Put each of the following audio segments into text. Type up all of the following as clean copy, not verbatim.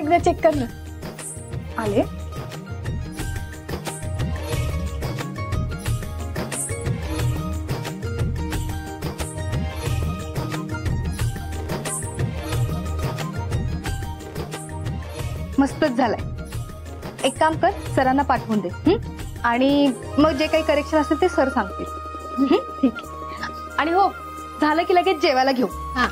बघ ना, चेक कर ना. आले. मस्तच झालाय. एक काम कर, सरांना पाठवून दे. आणि मग जे काही करेक्शन असेल ते सर सांगतील. ठीक आहे. आणि हो, झालं की लगेच जेवायला घेऊ. हा.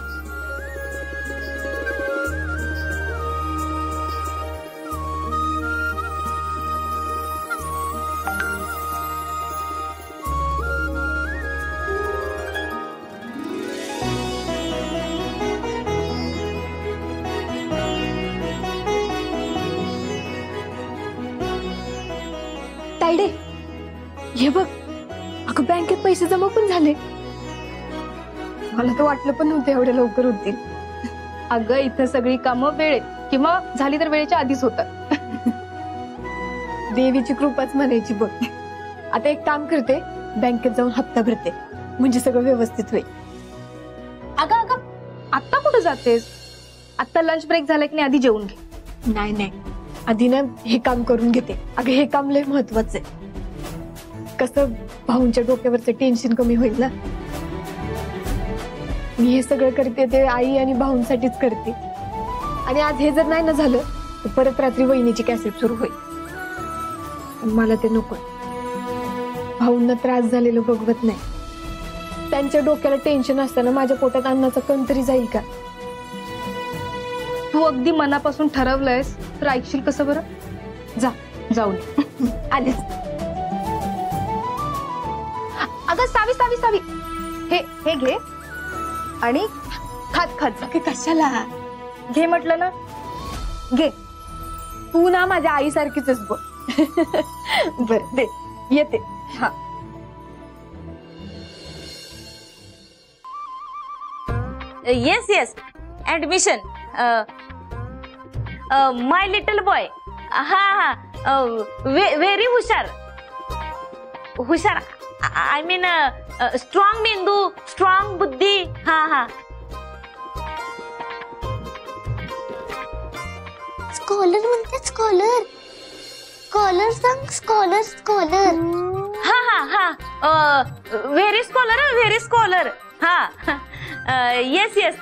तायडे, हे बघ, अगं बँकेत पैसे जमा पण झाले. मला तर वाटलं पण नव्हतं एवढ्या लवकर होतील. अगं इथं सगळी कामं वेळेत किंवा झाली तर वेळेच्या आधीच होतात. देवीची कृपाच म्हणायची बघ. आता एक काम करते, बँकेत जाऊन हप्ता भरते, म्हणजे सगळं व्यवस्थित होईल. अगं अगं, आत्ता कुठं जातेस? आत्ता लंच ब्रेक झाला की नाही, आधी जेवून घे. नाही नाही, आधी ना हे काम करून घेते. अगं हे काम लय महत्वाचं आहे. कसं भाऊंच्या डोक्यावरचं टेन्शन कमी होईल ना. मी हे सगळं करते ते आई आणि भाऊंसाठीच करते. आणि आज हे जर नाही ना झालं तर परत रात्री वहिनीची कॅसेट सुरू होईल. मला ते नको. भाऊंना त्रास झालेलं बघवत नाही. त्यांच्या डोक्याला टेन्शन असताना माझ्या पोटात अन्नाचा कण तरी जाईल का? तू अगदी मनापासून ठरवलंयस तर ऐकशील कसं बरं? जा, जाऊन आलीच. अगं सावी सावी सावी, हे घे आणि खात खात. कशाला घे म्हटलं ना, घे. तू ना माझ्या आईसारखीच बघ. बर दे, येते. हा. Yes yes, admission. My little boy. हा हा, व्हेरी हुशार. हुशार आय मीन स्ट्रॉंग मेंदू, स्ट्रॉंग बुद्धी. हा हा. स्कॉलर म्हणते, स्कॉलर. स्कॉलर सांग, स्कॉलर स्कॉलर. हा हा हा, व्हेरी स्कॉलर, व्हेरी स्कॉलर. हा. Yes yes,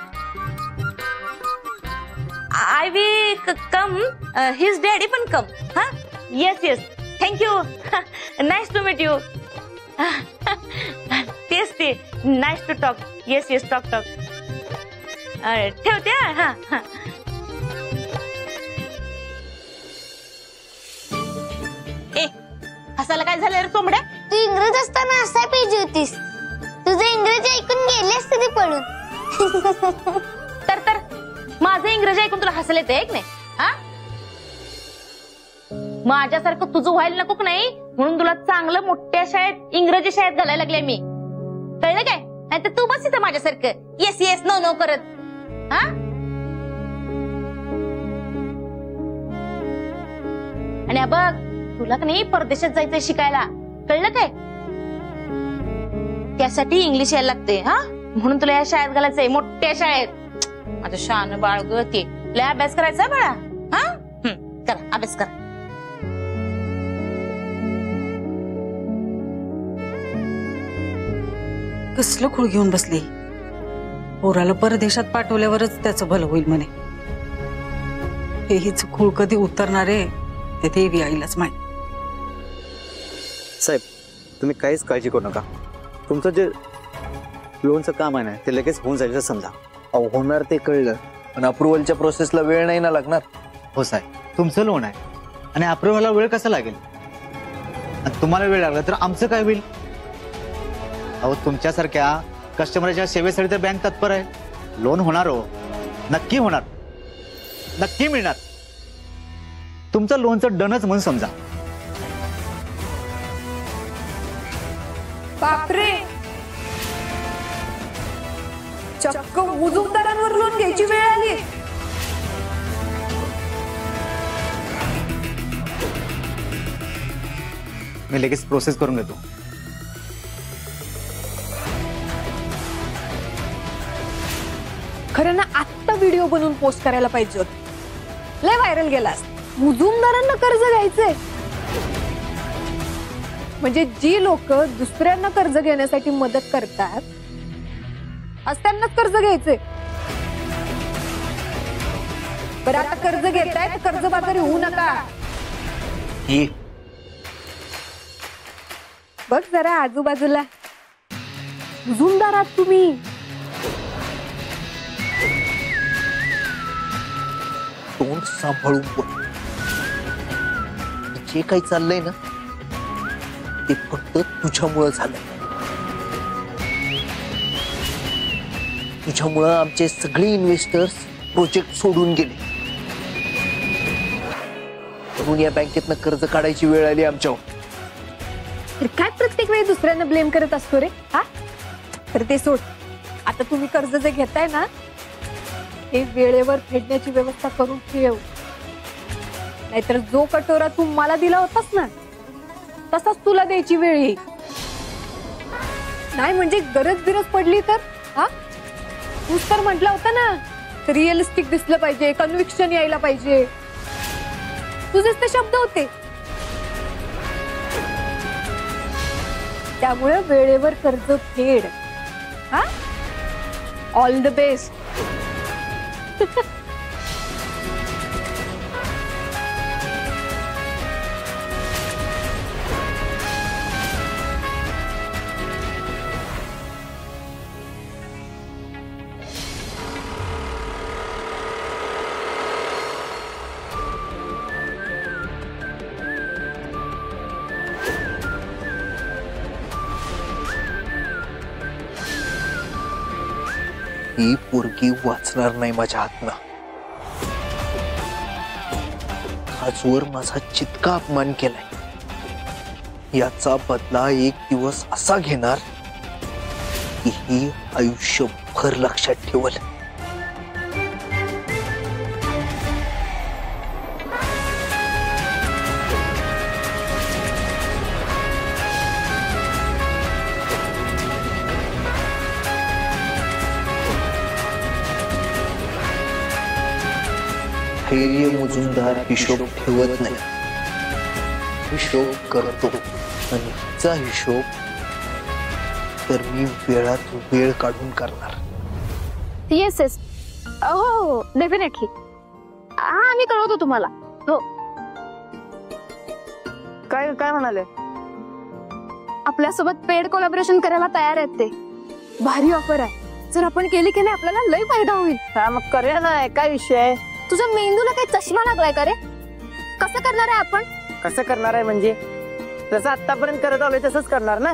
I will come. His daddy पण कम. हा. Yes yes, thank you. Nice to meet you. तेच ते, nice to talk. Yes yes, talk talk. ठेवते. हा हा. ए, हसायला काय झालं रे कोंबड्या? तू इंग्रज असताना असा पाहिजे होतीस. तुझं इंग्रजी ऐकून गेले असते ते पळून. तर माझं इंग्रजी ऐकून तुला हसायला येते एक नाही? हा, माझ्यासारखं तुझं व्हायला नको नाही म्हणून तुला चांगलं मोठ्या शाळेत, इंग्रजी शाळेत घालायला लागले मी. कळलं काय? नाही तर तू बस इथं माझ्यासारखं येस येस नो नो करत. हा, आणि बघ, तुला का नाही परदेशात जायचंय शिकायला. कळलं काय? त्यासाठी इंग्लिश यायला लागते. हा, म्हणून तुला या शाळेत घालायचंय, मोठ्या शाळेत. माझं शान बाळ ग ते. लय अभ्यास करायचा बाळा. हा, करा अभ्यास करा. कसलं खूळ घेऊन बसली. पोराला परदेशात पाठवल्यावरच त्याचं भलं होईल म्हणे. हे हीच खूळ कधी उतरणार आहे ते देवी आईलाच माहित. साहेब, तुम्ही काहीच काळजी करू नका. तुमचं जे लोनचं काम आहे ना ते लगेच होऊन जाईल समजा. अहो होणार ते कळलं, पण अप्रुव्हलच्या प्रोसेसला वेळ नाही ना लागणार. हो साहेब, तुमचं लोन आहे आणि अप्रुव्हलला वेळ कसा लागेल? आणि तुम्हाला वेळ लागला तर आमचं काय होईल? अहो, तुमच्यासारख्या कस्टमरच्या सेवेसाठी तर बँक तत्पर आहे. लोन होणार हो, नक्की होणार, नक्की मिळणार. तुमचं लोनचं डनच म्हणून समजा. बापरे, चक्क उजूकदारांवर लोन घ्यायची वेळ आली. मी लगेच प्रोसेस करून घेतो. खरं ना आत्ता व्हिडिओ बनवून पोस्ट करायला पाहिजे होत. लय व्हायरल गेलास. मुजुमदारांना कर्ज घ्यायचंय म्हणजे जी लोक दुसऱ्यांना कर्ज घेण्यासाठी मदत करतात आज त्यांनाच कर्ज घ्यायचंय. बरं आता कर्ज घेताय तर कर्जबाजारी होऊ नका. ही बघ जरा आजूबाजूला मुजुमदार आहात तुम्ही. तोंड सांभाळून बोल. जे काही चाललंय ना ते फक्त तुझ्यामुळं झालंय. तुझ्यामुळं आमचे सगळे इन्व्हेस्टर्स प्रोजेक्ट सोडून गेले. म्हणून या बँकेतनं कर्ज काढायची वेळ आली आमच्यावर. तर काय प्रत्येक वेळी दुसऱ्यांना ब्लेम करत असतो रे हा. तर ते सोड. आता तुम्ही कर्ज जे घेताय ना ते वेळेवर फेडण्याची व्यवस्था करून ठेव. नाहीतर जो कटोरा तू मला दिला होतास ना तसाच तुला द्यायची वेळ येईल. नाही म्हणजे गरज बिरज पडली तर हा. तूच तर म्हटला होता ना रिअलिस्टिक दिसलं पाहिजे, कन्व्हिक्शन यायला पाहिजे. तुझेच ते शब्द होते. त्यामुळे वेळेवर कर्ज फेड. हा ऑल द बेस्ट. ही पोरगी वाचणार नाही माझ्या हातनं. आजवर माझा जितका अपमान केलाय याचा बदला एक दिवस असा घेणार की ही आयुष्यभर लक्षात ठेवल. धैर्य मुजुमदार हिशोब ठेवत नाही, हिशोब करतो. आणि हिचा हिशोब तर मी वेळात वेळ काढून करणार. येस येस हो डेफिनेटली. हा मी कळवतो तुम्हाला. हो काय काय म्हणाले? आपल्यासोबत पेड कोलॅबोरेशन करायला तयार आहेत ते. भारी ऑफर आहे. जर आपण केली की नाही आपल्याला लय फायदा होईल. हा मग करूया ना. काय विषय? तुझ्या मेंदूला काही चष्मा लागलाय का रे? कसं करणार आहे आपण? कसं करणार आहे म्हणजे जसं आतापर्यंत करत आलोय तसंच करणार ना.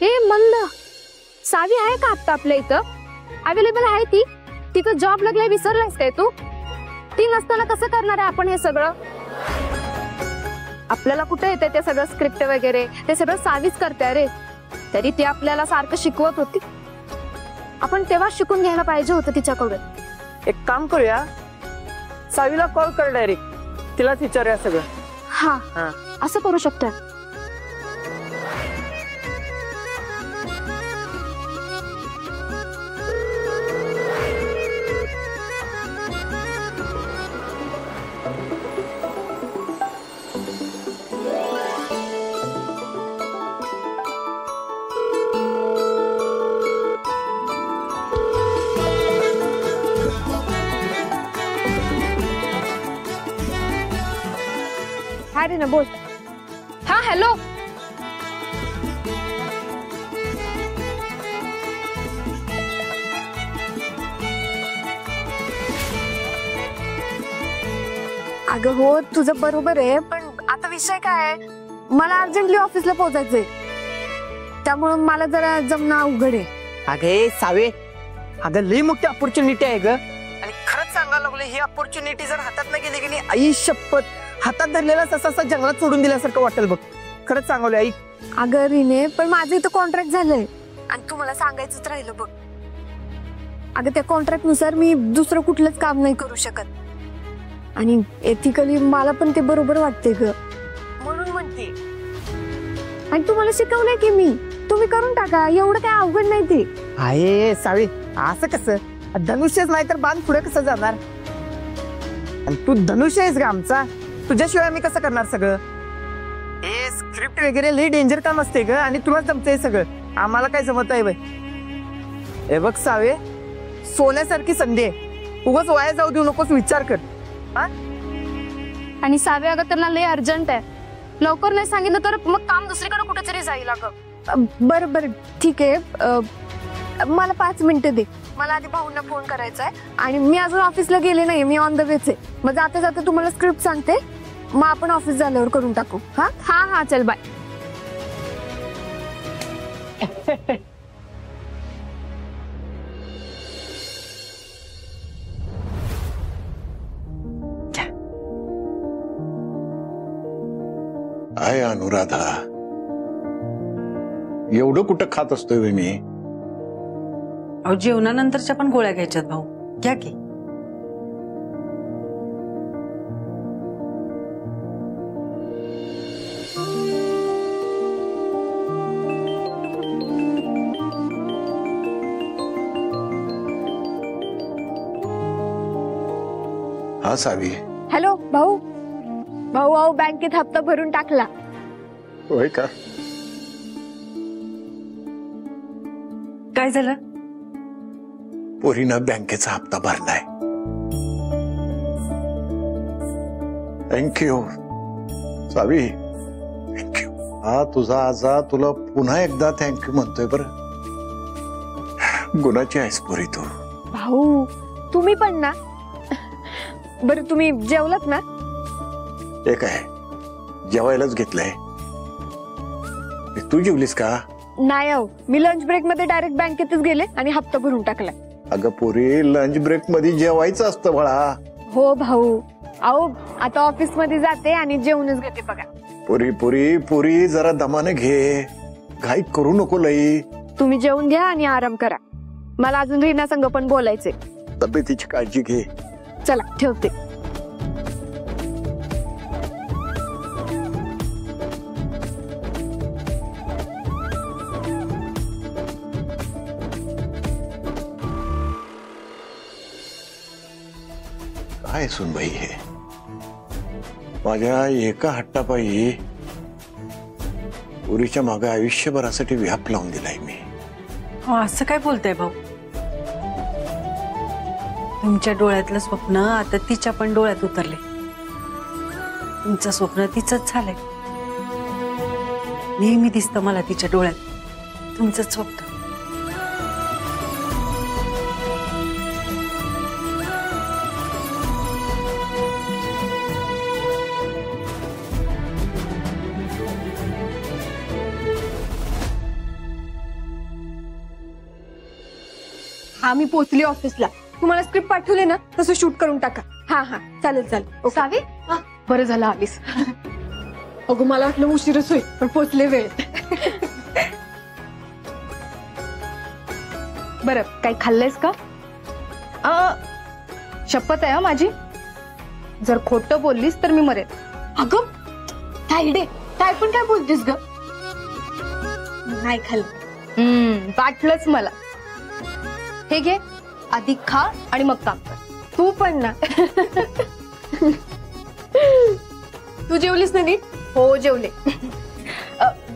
हे मंद सावी आहे का आता आपल्या इथं? अवेलेबल आहे ती? तिथं जॉब लागलाय विसरलायस काय तू? ती नसताना कसं करणार आहे आपण हे सगळं? आपल्याला कुठे येते ते सगळं स्क्रिप्ट वगैरे? ते सगळं सावीच करते रे. तरी ती आपल्याला सारखं शिकवत होती. आपण तेव्हा शिकून घ्यायला पाहिजे होतं तिच्याकडून. एक काम करूया, सावीला कॉल कर डायरेक्ट, तिलाच विचारूया सगळं. हा असं करू शकतोय. रे ना बोल. हा हॅलो. अगं हो तुझं बरोबर आहे पण आता विषय काय आहे मला अर्जंटली ऑफिसला पोहोचायचंय त्यामुळे मला जरा जमणं अवघड आहे. अगे सावे अगं लई मोठी ऑपॉर्च्युनिटी आहे ग. आणि खरंच सांगायला लागलो ही ऑपॉर्च्युनिटी जर हातात न गेली की नाही आई शपथ हातात धरलेला ससा जंगलात सोडून दिल्यासारखं वाटेल बघ. खरंच सांगवलं आई. अगं रिने पण माझं इथं कॉन्ट्रॅक्ट झालंय आणि तू मला सांगायचंच राहिलं बघ. अगं त्या कॉन्ट्रॅक्ट नुसार मी दुसरं कुठलंच काम नाही करू शकत आणि एथिकली मला पण ते बरोबर वाटते ग म्हणून म्हणते. आणि तू मला शिकवलंय की मी तुम्ही करून टाका एवढं काय अवघड नाही ते. आहे सावे असं कसं धनुष्यच नाही तर बाण पुढे कसं जाणार. आणि तू धनुष्य आहेस का आमचा? तुझ्याशिवाय आम्ही कसं करणार सगळं? हे स्क्रिप्ट वगैरे लई डेंजर काम असते ग, आणि तुला जमतंय सगळं, आम्हाला काय जमत आहे बाई. हे बघ सावे, सोन्यासारखी संधी आहे, उगाच वाया जाऊ देऊ नकोस, विचार कर. आणि सावे अगं त्यांना लय अर्जंट आहे, लवकर नाही सांगितलं तर मग काम दुसरीकडे कुठेतरी जाईल अगं. बरं बरं ठीक आहे. मला 5 मिनिटं दे, मला आधी भाऊंना फोन करायचा आहे आणि मी अजून ऑफिसला गेले नाही, मी ऑन द वेच आहे. मग जाता जाता तुम्हाला स्क्रिप्ट सांगते, मग आपण ऑफिस झाल्यावर करून टाकू. हा हा हा चल बाय. आहे अनुराधा, एवढं कुठं खात असतोय मी? अहो जेवणानंतरच्या पण गोळ्या घ्यायच्यात भाऊ, घ्या की. हा सावी. हॅलो भाऊ. भाऊ अहो बँकेत हप्ता भरून टाकला. होय का? काय झालं? पोरीनं बँकेचा हप्ता भरलाय. थँक्यू सावी, थँक्यू. हा तुझा आजा तुला पुन्हा एकदा थँक्यू म्हणतोय. बरं गुणाची आहेस पोरी तू. भाऊ तुम्ही पण ना. बरं तुम्ही जेवलात ना? हे काय जेवायलाच घेतलंय. तू जेवलीस का? नाही अहो, मी लंच ब्रेक मध्ये डायरेक्ट बँकेतच गेले आणि हप्ता भरून टाकला. अगं पोरी, लंच ब्रेक मध्ये जेवायचं असतं बाळा. हो भाऊ. अहो आता ऑफिस मध्ये जाते आणि जेवणच घेते बघा. पुरी पुरी पुरी जरा दमाने घे, घाई करू नको लई. तुम्ही जेवून घ्या आणि आराम करा, मला अजून रीना संग पण बोलायचे. तब्येतीची काळजी घे. चला ठेवते. काय सुनबाई हे, माझ्या एका हट्टापायी पुरीच्या मागे आयुष्यभरासाठी व्याप लावून दिलाय मी. असं काय बोलताय भाऊ? तुमच्या डोळ्यातलं स्वप्न आता तिच्या पण डोळ्यात उतरले. तुमचं स्वप्न तिचंच झालंय. नेहमी दिसतं मला तिच्या डोळ्यात तुमचंच स्वप्न. हा मी पोहोचली ऑफिसला. तुम्हाला स्क्रिप्ट पाठवले ना, तसं शूट करून टाका. हा हा चालेल चालेल. सावे बरं झालं आलीस. अगं मला वाटलं उशीरच होईल, पण पोहोचले वेळेत. बरं काही खाल्लंयस का? शपथ आहे माझी, जर खोटं बोललीस तर मी मरेल. अगं ताईडे, काय पण काय बोलतेस ग? नाही खाल्लं. वाटलंच मला. हे घे, आधी खा आणि मग काम कर. तू पण ना. तू जेवलीस ना नीट? हो जेवले.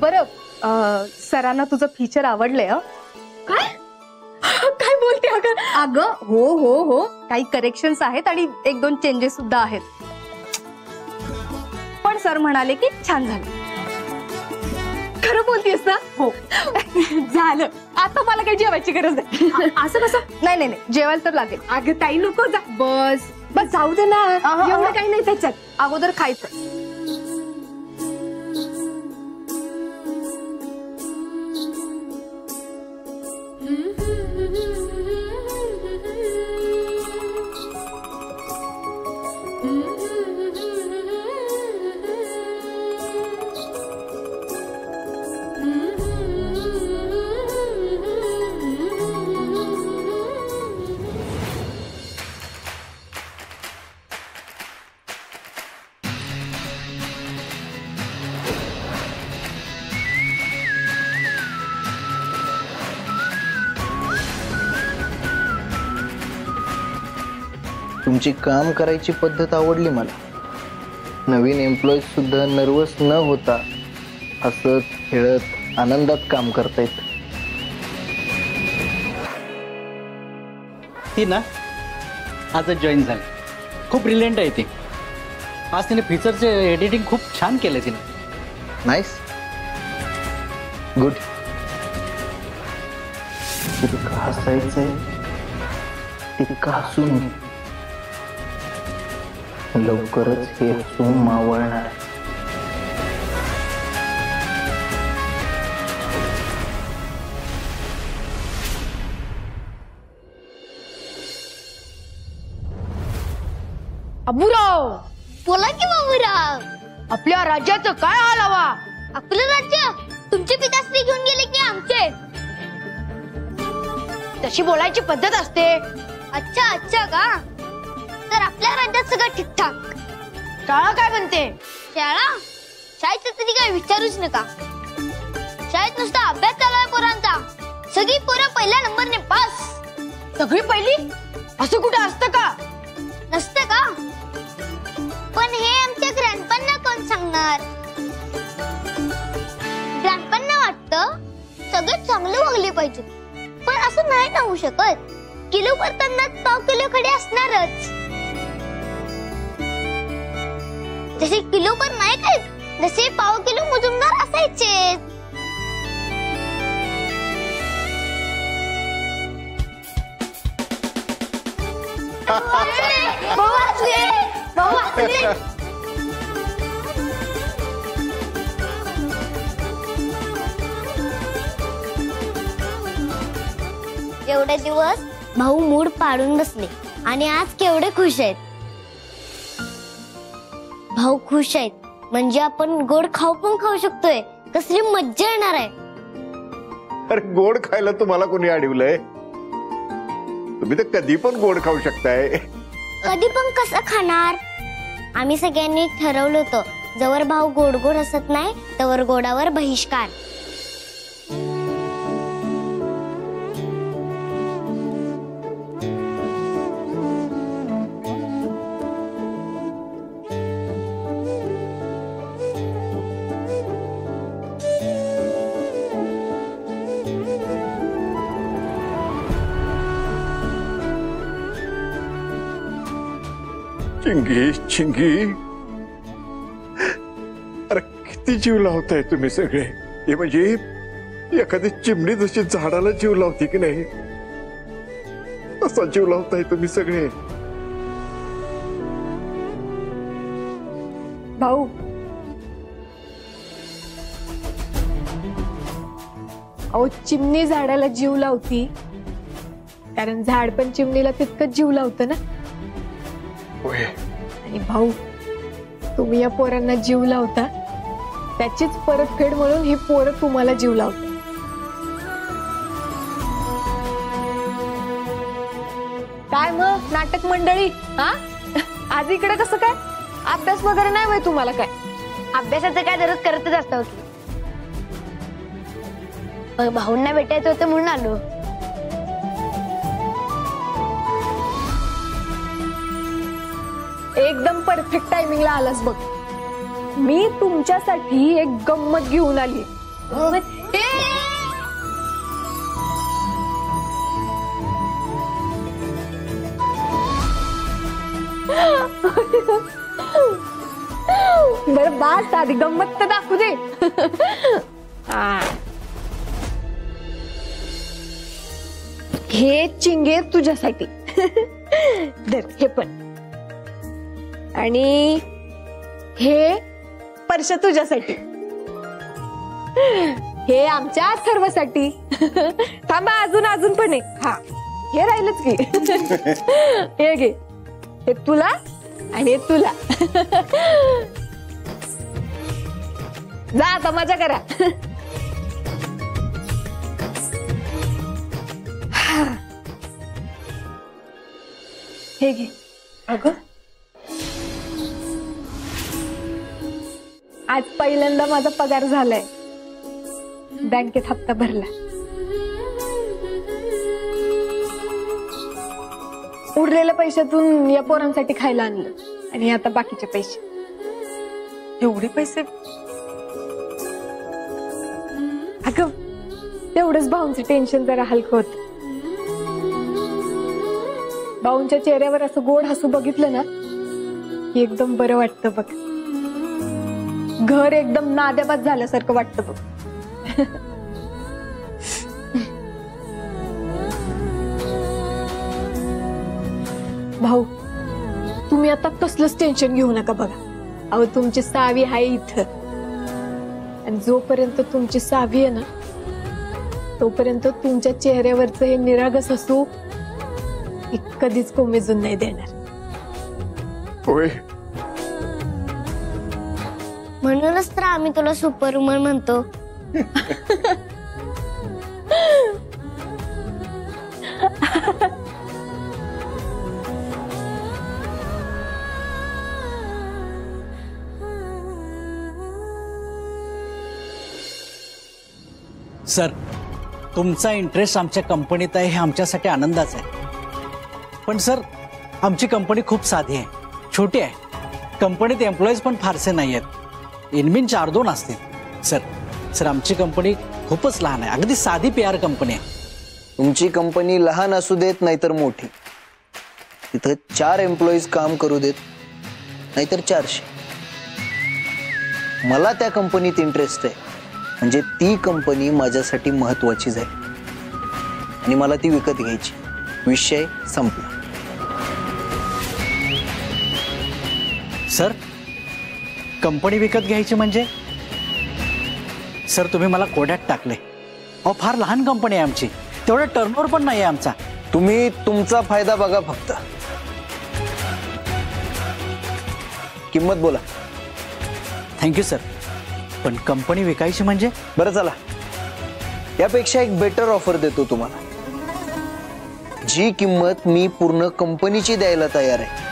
बरं सरांना तुझं फीचर आवडलंय? काय काय बोलते अगं? अगं हो हो हो, काही करेक्शन्स आहेत आणि 1-2 चेंजेस सुद्धा आहेत, पण सर म्हणाले की छान झालं. खरं बोलतेस ना? हो. झालं, आता मला काही जेवायची गरज नाही. असं कसं? नाही नाही नाही, जेवायला तर लागेल. अगं ताई नको जा. बस बस जाऊ दे ना, एवढं काही नाही त्याच्यात. अगोदर खायचं. तुमची काम करायची पद्धत आवडली मला. नवीन एम्प्लॉईज सुद्धा नर्वस न होता हसत खेळत आनंदात काम करतायत. ती ना आजच जॉईन झाली. खूप ब्रिलियंट आहे ती. आज तिने फीचरचे एडिटिंग खूप छान केलं तिने. Nice, good. तितकं हसायचंय तितकं हसू नये. लवकरच हे हसू मावळणार. अबुराव, बोला की बाबूराव. आपल्या राज्याचं काय हाल हवा? आपलं राज्य तुमचे पिताश्री घेऊन गेले की आमचे? तशी बोलायची पद्धत असते. अच्छा अच्छा का? तर आपल्या राज्यात सगळं ठीकठाक. शाळा काय म्हणते? शाळा? शाळेचं तरी काय विचारूच नका. शाळेत नुसता अभ्यास चालू आहे पोरांचा. सगळी पोरं पहिल्या नंबरने पास. सगळी पहिली? असं कुठं असतं का? नसतं का? पण हे आमच्या ग्रँडपांना कोण सांगणार? ग्रँडपांना वाटतं सगळं चांगलं वागले पाहिजे. पण असं नाही ना होऊ शकत. किलो भरताना पाव किलो खडे असणारच. जसे किलो पण नाही काय, जसे पाव किलो मुजुमदार असायचे. एवढे दिवस भाऊ मूड पाडून बसले आणि आज केवढे खुश आहेत. भाऊ खुश आहेत म्हणजे आपण गोड खाऊ शकतोय. कसली मज्जा येणार आहे. अरे गोड खायला तुम्हाला कोणी अडवलंय? तुम्ही तर कधी पण गोड खाऊ शकताय. कधी पण कसं खाणार? आम्ही सगळ्यांनी ठरवलं होतं, जवळ भाऊ गोड गोड हसत नाही तवर गोडावर बहिष्कार. चिंगी चिंगी, अरे किती जीव लावताय तुम्ही सगळे. हे म्हणजे एखादी चिमणी जशी झाडाला जीव लावते की नाही, असा जीव लावताय तुम्ही सगळे. भाऊ, अहो चिमणी झाडाला जीव लावती कारण झाड पण चिमणीला तितकंच जीव लावतं ना. आणि भाऊ, तुम्ही या पोरांना जीव लावता त्याचीच परतफेड म्हणून ही पोरं तुम्हाला जीव लावतात. काय मग नाटक मंडळी? हा आज इकडे कसं काय? अभ्यास वगैरे नाही होय तुम्हाला? काय अभ्यासाचं काय दररोज करतच असतो. भाऊंना भेटायचं होतं म्हणून आलो. एकदम परफेक्ट टायमिंगला आलास बघ. मी तुमच्यासाठी एक गंमत घेऊन आली. बरं बास, आधी गंमत तर दाखवू दे. हे चिंगे तुझ्यासाठी. धर हे पण. आणि हे पर्स तुझ्यासाठी. हे आमच्या सर्वांसाठी. थांबा, अजून अजून पण आहे. हा हे राहिलंच की. हे घे, हे तुला आणि हे तुला. जा आता मजा करा. हे घे. अगं आज पहिल्यांदा माझा पगार झालाय. बँकेत हप्ता भरला. उरलेल्या पैशातून या पोरांसाठी खायला आणलं आणि आता बाकीचे पैसे. एवढे पैसे? अगं तेवढंच भाऊंचं टेन्शन जरा हलकं होत. भाऊंच्या चेहऱ्यावर असं गोड हसू बघितलं ना की एकदम बरं वाटतं बघ. घर एकदम नाद्याबाद झाल्यासारखं वाटतं बघ. भाऊ तुम्ही आता कसलंच टेन्शन घेऊ नका बघा. अहो तुमची सावी आहे इथं आणि जोपर्यंत तुमची सावी आहे ना तोपर्यंत तुमच्या चेहऱ्यावरचं हे निरागस हसू कधीच कोमेजून नाही देणार. होय म्हणूनच तर आम्ही तुला सुपरवुमन म्हणतो. सर तुमचा इंटरेस्ट आमच्या कंपनीत आहे हे आमच्यासाठी आनंदाच आहे. पण सर आमची कंपनी खूप साधी आहे, छोटी आहे. कंपनीत एम्प्लॉईज पण फारसे नाही आहेत. इनमिन 4-2 असतील. सर आमची कंपनी खूपच लहान आहे, अगदी साधी PR कंपनी आहे. तुमची कंपनी लहान असू देत नाहीतर मोठी, तिथं 4 एम्प्लॉईज काम करू देत नाहीतर 400. मला त्या कंपनीत इंटरेस्ट आहे म्हणजे ती कंपनी माझ्यासाठी महत्वाचीच आहे आणि मला ती विकत घ्यायची. विषय संपला. सर कंपनी विकत घ्यायची म्हणजे? सर तुम्ही मला कोड्यात टाकले. अहो फार लहान कंपनी आहे आमची, तेवढा टर्नओव्हर पण नाही आहे आमचा. तुम्ही तुमचा फायदा बघा फक्त. किंमत बोला. थँक्यू सर, पण कंपनी विकायची म्हणजे? बरं चला, यापेक्षा एक बेटर ऑफर देतो तुम्हाला. जी किंमत मी पूर्ण कंपनीची द्यायला तयार आहे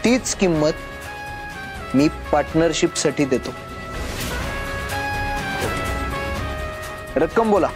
तीच किंमत मी पार्टनरशिप साठी देतो. रक्कम बोला.